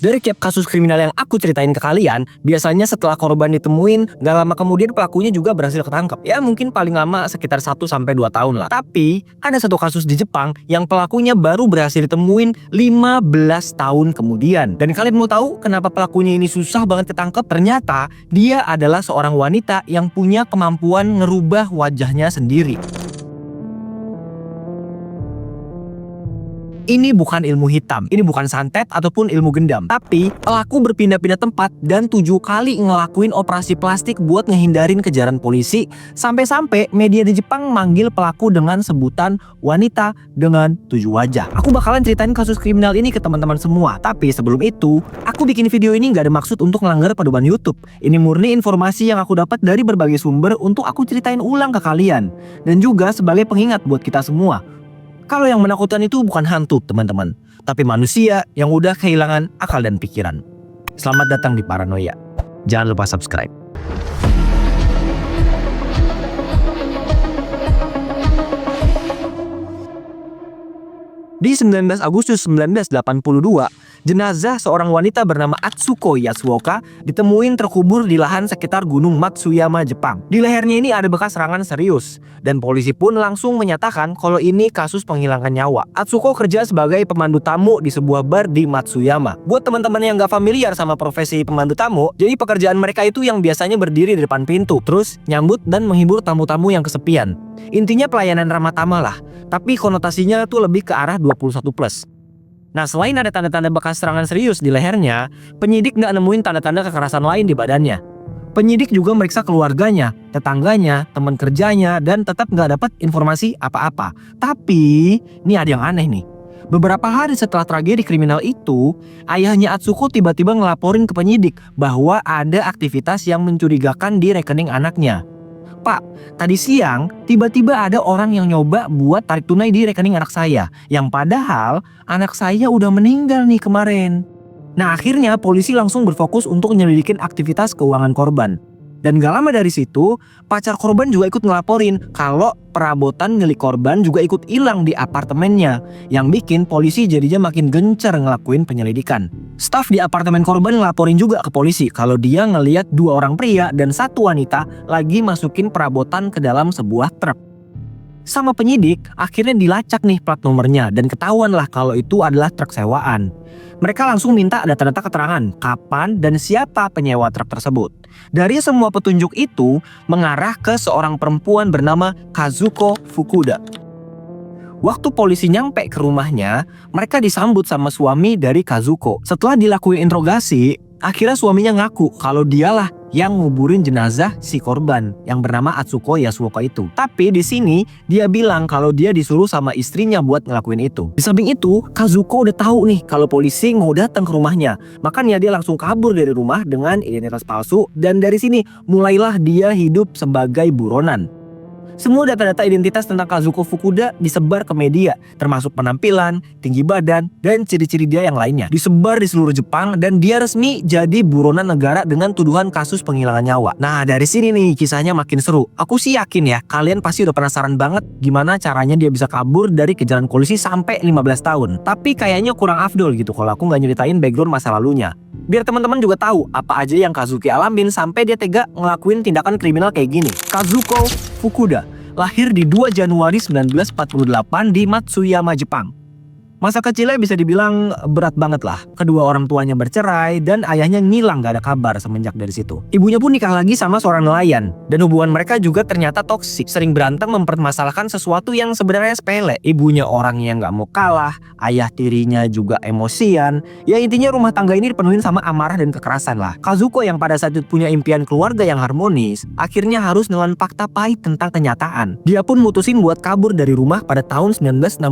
Dari tiap kasus kriminal yang aku ceritain ke kalian, biasanya setelah korban ditemuin, gak lama kemudian pelakunya juga berhasil ketangkep. Ya mungkin paling lama sekitar 1-2 tahun lah. Tapi ada satu kasus di Jepang yang pelakunya baru berhasil ditemuin 15 tahun kemudian. Dan kalian mau tahu kenapa pelakunya ini susah banget ketangkep? Ternyata dia adalah seorang wanita yang punya kemampuan ngerubah wajahnya sendiri. Ini bukan ilmu hitam, ini bukan santet ataupun ilmu gendam. Tapi pelaku berpindah-pindah tempat dan 7 kali ngelakuin operasi plastik buat ngehindarin kejaran polisi. Sampai-sampai media di Jepang manggil pelaku dengan sebutan wanita dengan 7 wajah. Aku bakalan ceritain kasus kriminal ini ke teman-teman semua. Tapi sebelum itu, aku bikin video ini gak ada maksud untuk melanggar pedoman YouTube. Ini murni informasi yang aku dapat dari berbagai sumber untuk aku ceritain ulang ke kalian. Dan juga sebagai pengingat buat kita semua. Kalau yang menakutkan itu bukan hantu, teman-teman, tapi manusia yang udah kehilangan akal dan pikiran. Selamat datang di Paranoia. Jangan lupa subscribe. Di 19 Agustus 1982, jenazah seorang wanita bernama Atsuko Yasuoka ditemuin terkubur di lahan sekitar Gunung Matsuyama, Jepang. Di lehernya ini ada bekas serangan serius, dan polisi pun langsung menyatakan kalau ini kasus penghilangan nyawa. Atsuko kerja sebagai pemandu tamu di sebuah bar di Matsuyama. Buat teman-teman yang gak familiar sama profesi pemandu tamu, jadi pekerjaan mereka itu yang biasanya berdiri di depan pintu, terus nyambut dan menghibur tamu-tamu yang kesepian. Intinya pelayanan ramah tamah lah, tapi konotasinya tuh lebih ke arah 21+. Nah, selain ada tanda-tanda bekas serangan serius di lehernya, penyidik nggak nemuin tanda-tanda kekerasan lain di badannya. Penyidik juga meriksa keluarganya, tetangganya, teman kerjanya, dan tetap nggak dapat informasi apa-apa. Tapi, ini ada yang aneh nih. Beberapa hari setelah tragedi kriminal itu, ayahnya Atsuko tiba-tiba ngelaporin ke penyidik bahwa ada aktivitas yang mencurigakan di rekening anaknya. Pak, tadi siang tiba-tiba ada orang yang nyoba buat tarik tunai di rekening anak saya, yang padahal anak saya udah meninggal nih kemarin. Nah, akhirnya polisi langsung berfokus untuk nyelidikin aktivitas keuangan korban. Dan gak lama dari situ, pacar korban juga ikut ngelaporin kalau perabotan milik korban juga ikut hilang di apartemennya, yang bikin polisi jadinya makin gencar ngelakuin penyelidikan. Staf di apartemen korban ngelaporin juga ke polisi kalau dia ngelihat 2 orang pria dan 1 wanita lagi masukin perabotan ke dalam sebuah truk. Sama penyidik, akhirnya dilacak nih plat nomornya dan ketahuan lah kalau itu adalah truk sewaan. Mereka langsung minta data-data keterangan kapan dan siapa penyewa truk tersebut. Dari semua petunjuk itu mengarah ke seorang perempuan bernama Kazuko Fukuda. Waktu polisi nyampe ke rumahnya, mereka disambut sama suami dari Kazuko. Setelah dilakuin interogasi, akhirnya suaminya ngaku kalau dialah yang nguburin jenazah si korban yang bernama Atsuko Yasuoka itu. Tapi di sini dia bilang kalau dia disuruh sama istrinya buat ngelakuin itu. Di samping itu, Kazuko udah tahu nih kalau polisi mau datang ke rumahnya. Makanya dia langsung kabur dari rumah dengan identitas palsu, dan dari sini mulailah dia hidup sebagai buronan. Semua data-data identitas tentang Kazuko Fukuda disebar ke media, termasuk penampilan, tinggi badan, dan ciri-ciri dia yang lainnya. Disebar di seluruh Jepang dan dia resmi jadi buronan negara dengan tuduhan kasus penghilangan nyawa. Nah, dari sini nih kisahnya makin seru. Aku sih yakin ya, kalian pasti udah penasaran banget gimana caranya dia bisa kabur dari kejaran polisi sampai 15 tahun. Tapi kayaknya kurang afdol gitu kalau aku nggak nyeritain background masa lalunya. Biar teman-teman juga tahu apa aja yang Kazuki alamin sampai dia tega ngelakuin tindakan kriminal kayak gini. Kazuko Fukuda lahir di 2 Januari 1948 di Matsuyama, Jepang. Masa kecilnya bisa dibilang berat banget lah. Kedua orang tuanya bercerai dan ayahnya ngilang gak ada kabar semenjak dari situ. Ibunya pun nikah lagi sama seorang nelayan. Dan hubungan mereka juga ternyata toksik. Sering berantem mempermasalahkan sesuatu yang sebenarnya sepele. Ibunya orang yang gak mau kalah. Ayah tirinya juga emosian. Ya intinya rumah tangga ini dipenuhin sama amarah dan kekerasan lah. Kazuko yang pada saat itu punya impian keluarga yang harmonis, akhirnya harus nelan fakta pahit tentang kenyataan. Dia pun mutusin buat kabur dari rumah pada tahun 1966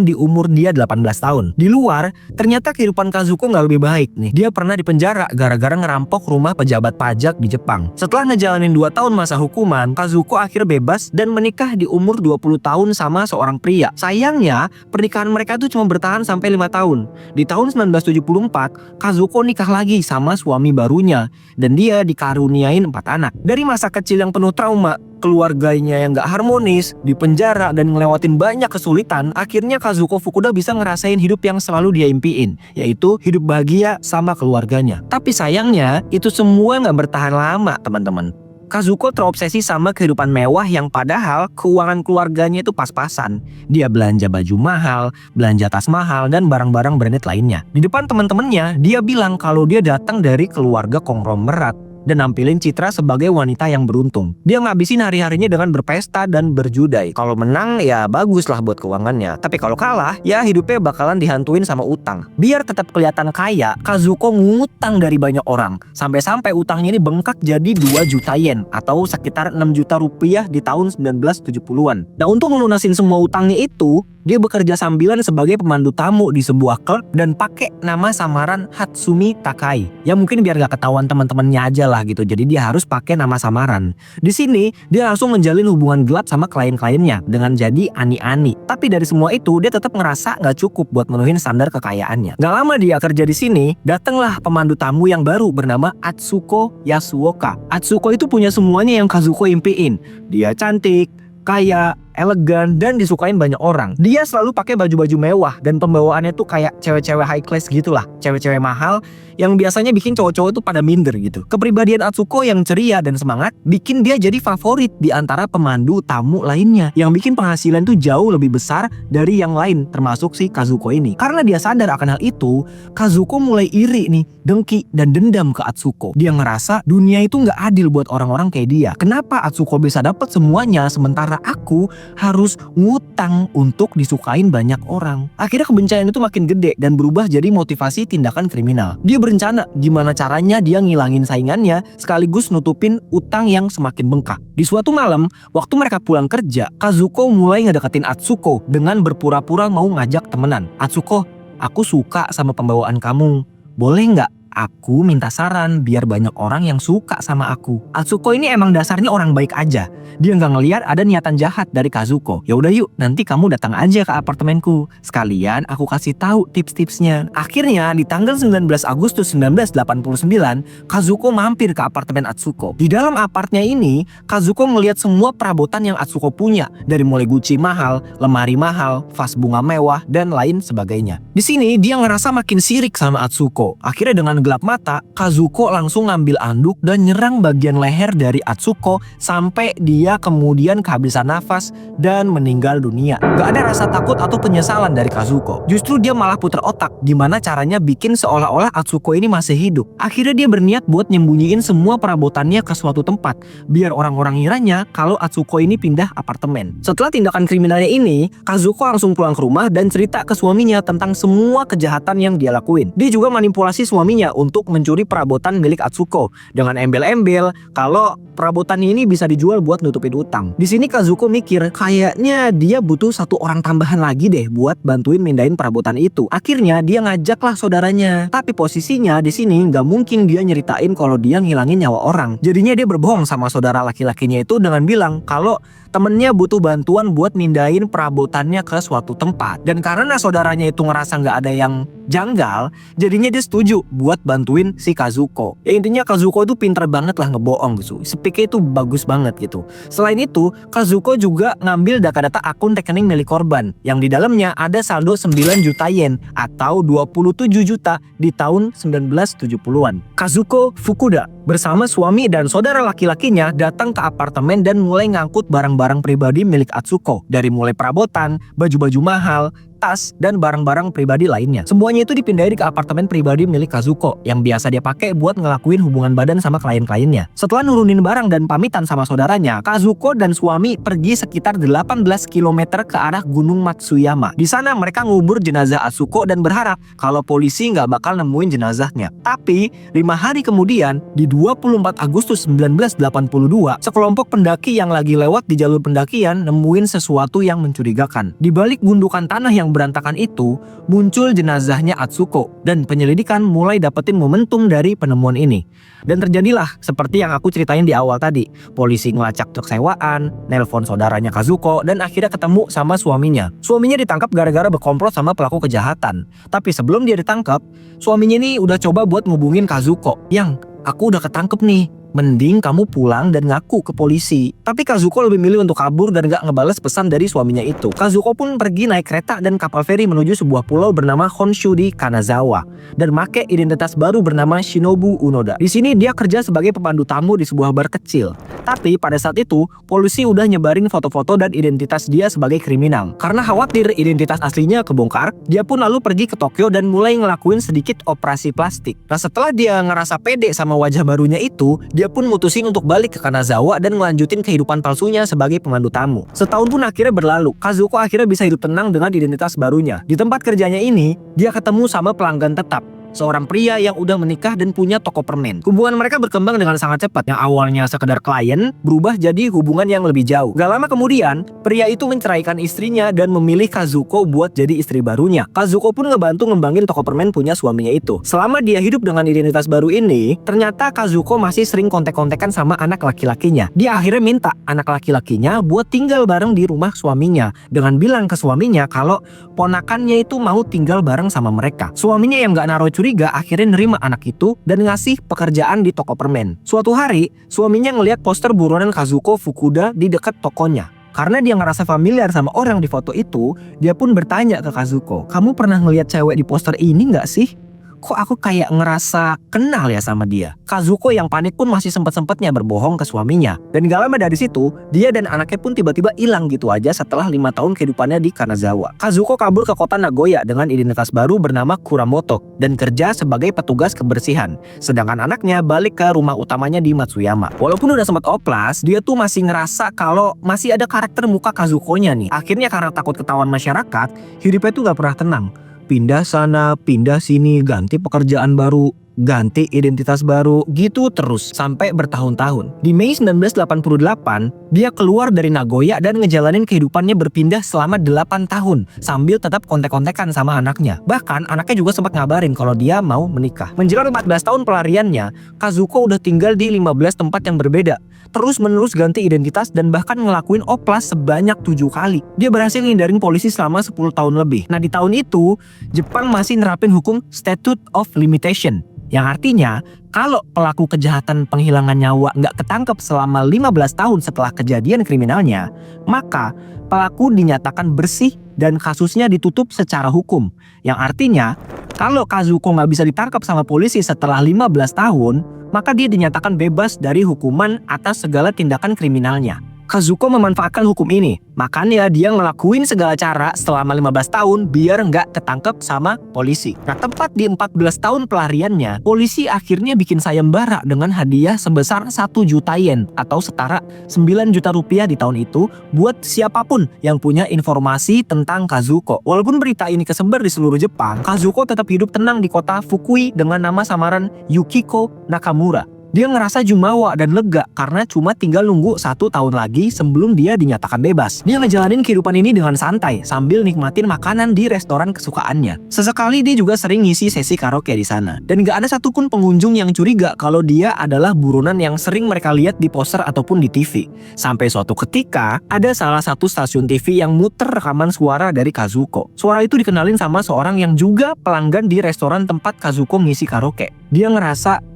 di umur dia 18 tahun. Di luar, ternyata kehidupan Kazuko nggak lebih baik nih. Dia pernah dipenjara gara-gara ngerampok rumah pejabat pajak di Jepang. Setelah ngejalanin 2 tahun masa hukuman, Kazuko akhirnya bebas dan menikah di umur 20 tahun sama seorang pria. Sayangnya, pernikahan mereka tuh cuma bertahan sampai 5 tahun. Di tahun 1974, Kazuko nikah lagi sama suami barunya dan dia dikaruniain 4 anak. Dari masa kecil yang penuh trauma, keluarganya yang gak harmonis, di penjara, dan ngelewatin banyak kesulitan, akhirnya Kazuko Fukuda bisa ngerasain hidup yang selalu dia impiin, yaitu hidup bahagia sama keluarganya. Tapi sayangnya, itu semua gak bertahan lama, teman-teman. Kazuko terobsesi sama kehidupan mewah yang padahal keuangan keluarganya itu pas-pasan. Dia belanja baju mahal, belanja tas mahal, dan barang-barang branded lainnya. Di depan teman-temannya, dia bilang kalau dia datang dari keluarga konglomerat dan nampilin citra sebagai wanita yang beruntung. Dia ngabisin hari-harinya dengan berpesta dan berjudai. Kalau menang ya bagus lah buat keuangannya. Tapi kalau kalah ya hidupnya bakalan dihantuin sama utang. Biar tetap kelihatan kaya, Kazuko ngutang dari banyak orang. Sampai-sampai utangnya ini bengkak jadi 2 juta yen atau sekitar 6 juta rupiah di tahun 1970-an. Nah, untuk melunasin semua utangnya itu, dia bekerja sambilan sebagai pemandu tamu di sebuah klub dan pakai nama samaran Hatsumi Takai. Ya mungkin biar gak ketahuan teman-temannya aja lah gitu. Jadi dia harus pakai nama samaran. Di sini dia langsung menjalin hubungan gelap sama klien-kliennya dengan jadi ani-ani. Tapi dari semua itu dia tetap ngerasa gak cukup buat menuhin standar kekayaannya. Gak lama dia kerja di sini, datanglah pemandu tamu yang baru bernama Atsuko Yasuoka. Atsuko itu punya semuanya yang Kazuko impiin. Dia cantik, kaya, elegan, dan disukain banyak orang. Dia selalu pakai baju-baju mewah dan pembawaannya tuh kayak cewek-cewek high class gitulah, cewek-cewek mahal yang biasanya bikin cowok-cowok tuh pada minder gitu. Kepribadian Atsuko yang ceria dan semangat bikin dia jadi favorit di antara pemandu tamu lainnya yang bikin penghasilan tuh jauh lebih besar dari yang lain termasuk si Kazuko ini. Karena dia sadar akan hal itu, Kazuko mulai iri nih, dengki dan dendam ke Atsuko. Dia ngerasa dunia itu nggak adil buat orang-orang kayak dia. Kenapa Atsuko bisa dapat semuanya sementara aku harus ngutang untuk disukain banyak orang. Akhirnya kebencian itu makin gede dan berubah jadi motivasi tindakan kriminal. Dia berencana gimana caranya dia ngilangin saingannya sekaligus nutupin utang yang semakin bengkak. Di suatu malam, waktu mereka pulang kerja, Kazuko mulai ngedeketin Atsuko dengan berpura-pura mau ngajak temenan. "Atsuko, aku suka sama pembawaan kamu. Boleh nggak aku minta saran biar banyak orang yang suka sama aku?" Atsuko ini emang dasarnya orang baik aja. Dia nggak ngelihat ada niatan jahat dari Kazuko. "Ya udah yuk, nanti kamu datang aja ke apartemenku. Sekalian aku kasih tahu tips-tipsnya." Akhirnya di tanggal 19 Agustus 1989, Kazuko mampir ke apartemen Atsuko. Di dalam apartnya ini, Kazuko melihat semua perabotan yang Atsuko punya, dari mulai Gucci mahal, lemari mahal, vas bunga mewah, dan lain sebagainya. Di sini dia ngerasa makin sirik sama Atsuko. Akhirnya dengan gelap mata, Kazuko langsung ngambil anduk dan nyerang bagian leher dari Atsuko sampai dia kemudian kehabisan nafas dan meninggal dunia. Gak ada rasa takut atau penyesalan dari Kazuko. Justru dia malah puter otak gimana caranya bikin seolah-olah Atsuko ini masih hidup. Akhirnya dia berniat buat nyembunyiin semua perabotannya ke suatu tempat biar orang-orang ngiranya kalau Atsuko ini pindah apartemen. Setelah tindakan kriminalnya ini, Kazuko langsung pulang ke rumah dan cerita ke suaminya tentang semua kejahatan yang dia lakuin. Dia juga manipulasi suaminya untuk mencuri perabotan milik Atsuko dengan embel-embel kalau perabotannya ini bisa dijual buat nutupin utang. Di sini Kazuko mikir kayaknya dia butuh satu orang tambahan lagi deh buat bantuin mindahin perabotan itu. Akhirnya dia ngajaklah saudaranya. Tapi posisinya di sini nggak mungkin dia nyeritain kalau dia ngilangin nyawa orang. Jadinya dia berbohong sama saudara laki-lakinya itu dengan bilang kalau temennya butuh bantuan buat mindahin perabotannya ke suatu tempat. Dan karena saudaranya itu ngerasa nggak ada yang janggal, jadinya dia setuju buat bantuin si Kazuko. Ya intinya Kazuko itu pinter banget lah ngebohong gitu. Speaknya itu bagus banget gitu. Selain itu, Kazuko juga ngambil data-data akun rekening milik korban yang di dalamnya ada saldo 9 juta yen atau 27 juta di tahun 1970-an. Kazuko Fukuda bersama suami dan saudara laki-lakinya datang ke apartemen dan mulai ngangkut barang-barang pribadi milik Atsuko, dari mulai perabotan, baju-baju mahal, tas, dan barang-barang pribadi lainnya. Semuanya itu dipindahin ke apartemen pribadi milik Kazuko yang biasa dia pakai buat ngelakuin hubungan badan sama klien-kliennya. Setelah nurunin barang dan pamitan sama saudaranya, Kazuko dan suami pergi sekitar 18 km ke arah Gunung Matsuyama. Di sana mereka ngubur jenazah Atsuko dan berharap kalau polisi nggak bakal nemuin jenazahnya. Tapi 5 hari kemudian, di 24 Agustus 1982, sekelompok pendaki yang lagi lewat di jalur pendakian nemuin sesuatu yang mencurigakan. Di balik gundukan tanah yang berantakan itu, muncul jenazahnya Atsuko dan penyelidikan mulai dapetin momentum dari penemuan ini. Dan terjadilah seperti yang aku ceritain di awal tadi. Polisi ngelacak truk sewaan, nelpon saudaranya Kazuko, dan akhirnya ketemu sama suaminya. Suaminya ditangkap gara-gara berkomplot sama pelaku kejahatan. Tapi sebelum dia ditangkap, suaminya ini udah coba buat ngubungin Kazuko. "Yang, aku udah ketangkep nih. Mending kamu pulang dan ngaku ke polisi. Tapi Kazuko lebih milih untuk kabur dan gak ngebales pesan dari suaminya itu. Kazuko pun pergi naik kereta dan kapal feri menuju sebuah pulau bernama Honshu di Kanazawa dan make identitas baru bernama Shinobu Unoda. Di sini dia kerja sebagai pemandu tamu di sebuah bar kecil. Tapi pada saat itu polisi udah nyebarin foto-foto dan identitas dia sebagai kriminal. Karena khawatir identitas aslinya kebongkar, dia pun lalu pergi ke Tokyo dan mulai ngelakuin sedikit operasi plastik. Nah, setelah dia ngerasa pede sama wajah barunya itu, dia pun mutusin untuk balik ke Kanazawa dan ngelanjutin kehidupan palsunya sebagai pemandu tamu. Setahun pun akhirnya berlalu, Kazuko akhirnya bisa hidup tenang dengan identitas barunya. Di tempat kerjanya ini, dia ketemu sama pelanggan tetap, seorang pria yang udah menikah dan punya toko permen. Hubungan mereka berkembang dengan sangat cepat. Yang awalnya sekedar klien berubah jadi hubungan yang lebih jauh. Gak lama kemudian, pria itu menceraikan istrinya dan memilih Kazuko buat jadi istri barunya. Kazuko pun ngebantu ngembangin toko permen punya suaminya itu. Selama dia hidup dengan identitas baru ini, ternyata Kazuko masih sering kontek-kontekan sama anak laki-lakinya. Dia akhirnya minta anak laki-lakinya buat tinggal bareng di rumah suaminya dengan bilang ke suaminya kalau ponakannya itu mau tinggal bareng sama mereka. Suaminya yang gak naruh curiga akhirnya nerima anak itu dan ngasih pekerjaan di toko permen. Suatu hari, suaminya ngelihat poster buronan Kazuko Fukuda di dekat tokonya. Karena dia ngerasa familiar sama orang di foto itu, dia pun bertanya ke Kazuko, "Kamu pernah ngelihat cewek di poster ini nggak sih? Kok aku kayak ngerasa kenal ya sama dia?" Kazuko yang panik pun masih sempat-sempatnya berbohong ke suaminya. Dan gak lama dari situ, dia dan anaknya pun tiba-tiba hilang gitu aja setelah 5 tahun kehidupannya di Kanazawa. Kazuko kabur ke kota Nagoya dengan identitas baru bernama Kuramoto dan kerja sebagai petugas kebersihan. Sedangkan anaknya balik ke rumah utamanya di Matsuyama. Walaupun udah sempat oplas, dia tuh masih ngerasa kalau masih ada karakter muka Kazuko-nya nih. Akhirnya karena takut ketahuan masyarakat, hidupnya tuh gak pernah tenang. Pindah sana, pindah sini, ganti pekerjaan baru, ganti identitas baru, gitu terus sampai bertahun-tahun. Di Mei 1988, dia keluar dari Nagoya dan ngejalanin kehidupannya berpindah selama 8 tahun sambil tetap kontek-kontekan sama anaknya. Bahkan anaknya juga sempat ngabarin kalau dia mau menikah. Menjelang 14 tahun pelariannya, Kazuko udah tinggal di 15 tempat yang berbeda, terus menerus ganti identitas dan bahkan ngelakuin oplas sebanyak 7 kali. Dia berhasil ngindarin polisi selama 10 tahun lebih. Nah, di tahun itu, Jepang masih nerapin hukum Statute of Limitation, yang artinya kalau pelaku kejahatan penghilangan nyawa nggak ketangkep selama 15 tahun setelah kejadian kriminalnya, maka pelaku dinyatakan bersih dan kasusnya ditutup secara hukum. Yang artinya, kalau Kazuko nggak bisa ditangkap sama polisi setelah 15 tahun, maka dia dinyatakan bebas dari hukuman atas segala tindakan kriminalnya. Kazuko memanfaatkan hukum ini, makanya dia ngelakuin segala cara selama 15 tahun biar nggak ketangkep sama polisi. Nah, tepat di 14 tahun pelariannya, polisi akhirnya bikin sayembara dengan hadiah sebesar 1 juta yen atau setara 9 juta rupiah di tahun itu buat siapapun yang punya informasi tentang Kazuko. Walaupun berita ini kesebar di seluruh Jepang, Kazuko tetap hidup tenang di kota Fukui dengan nama samaran Yukiko Nakamura. Dia ngerasa jumawa dan lega karena cuma tinggal nunggu 1 tahun lagi sebelum dia dinyatakan bebas. Dia ngejalanin kehidupan ini dengan santai sambil nikmatin makanan di restoran kesukaannya. Sesekali dia juga sering ngisi sesi karaoke di sana. Dan gak ada satupun pengunjung yang curiga kalau dia adalah buronan yang sering mereka lihat di poster ataupun di TV. Sampai suatu ketika, ada salah satu stasiun TV yang muter rekaman suara dari Kazuko. Suara itu dikenalin sama seorang yang juga pelanggan di restoran tempat Kazuko ngisi karaoke. Dia ngerasa,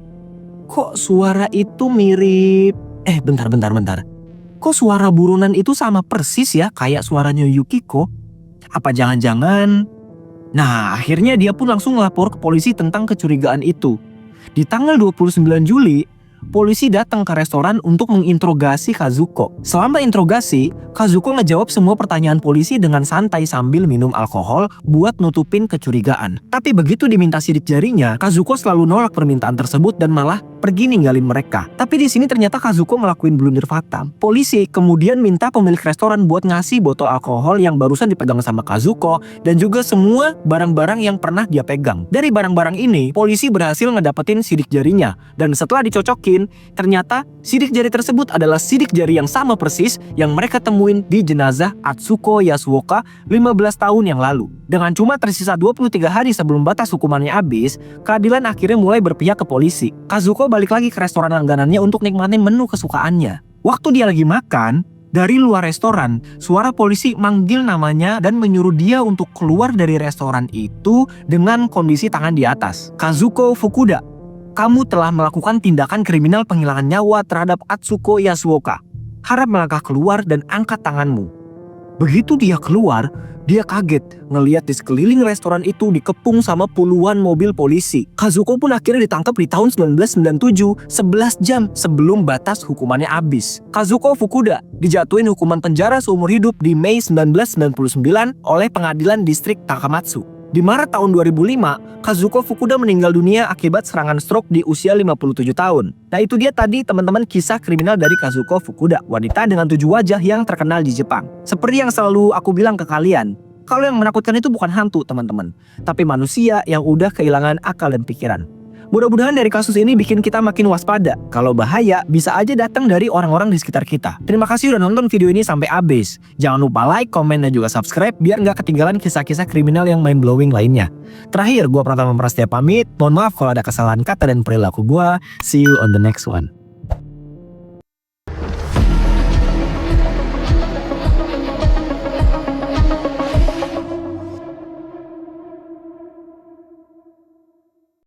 kok suara itu mirip... bentar. Kok suara buronan itu sama persis ya kayak suaranya Yukiko? Apa jangan-jangan... Nah, akhirnya dia pun langsung ngelapor ke polisi tentang kecurigaan itu. Di tanggal 29 Juli, polisi datang ke restoran untuk menginterogasi Kazuko. Selama interogasi, Kazuko ngejawab semua pertanyaan polisi dengan santai sambil minum alkohol buat nutupin kecurigaan. Tapi begitu diminta sidik jarinya, Kazuko selalu nolak permintaan tersebut dan malah pergi ninggalin mereka. Tapi di sini ternyata Kazuko ngelakuin blunder fatal. Polisi kemudian minta pemilik restoran buat ngasih botol alkohol yang barusan dipegang sama Kazuko dan juga semua barang-barang yang pernah dia pegang. Dari barang-barang ini, polisi berhasil ngedapetin sidik jarinya. Dan setelah dicocokin, ternyata sidik jari tersebut adalah sidik jari yang sama persis yang mereka temuin di jenazah Atsuko Yasuoka 15 tahun yang lalu. Dengan cuma tersisa 23 hari sebelum batas hukumannya habis, keadilan akhirnya mulai berpihak ke polisi. Kazuko balik lagi ke restoran langganannya untuk nikmatin menu kesukaannya. Waktu dia lagi makan, dari luar restoran, suara polisi manggil namanya dan menyuruh dia untuk keluar dari restoran itu dengan kondisi tangan di atas. Kazuko Fukuda. kamu telah melakukan tindakan kriminal penghilangan nyawa terhadap Atsuko Yasuoka. Harap melangkah keluar dan angkat tanganmu." Begitu dia keluar, dia kaget ngeliat di sekeliling restoran itu dikepung sama puluhan mobil polisi. Kazuko pun akhirnya ditangkap di tahun 1997, 11 jam sebelum batas hukumannya habis. Kazuko Fukuda dijatuhin hukuman penjara seumur hidup di Mei 1999 oleh Pengadilan Distrik Takamatsu. Di Maret tahun 2005, Kazuko Fukuda meninggal dunia akibat serangan stroke di usia 57 tahun. Nah itu dia tadi teman-teman kisah kriminal dari Kazuko Fukuda, wanita dengan 7 wajah yang terkenal di Jepang. Seperti yang selalu aku bilang ke kalian, kalau yang menakutkan itu bukan hantu teman-teman, tapi manusia yang udah kehilangan akal dan pikiran. Mudah-mudahan dari kasus ini bikin kita makin waspada. Kalau bahaya bisa aja datang dari orang-orang di sekitar kita. Terima kasih udah nonton video ini sampai habis. Jangan lupa like, komen, dan juga subscribe biar nggak ketinggalan kisah-kisah kriminal yang mind-blowing lainnya. Terakhir, gue Pratama Prasetya pamit. Mohon maaf kalau ada kesalahan kata dan perilaku gue. See you on the next one.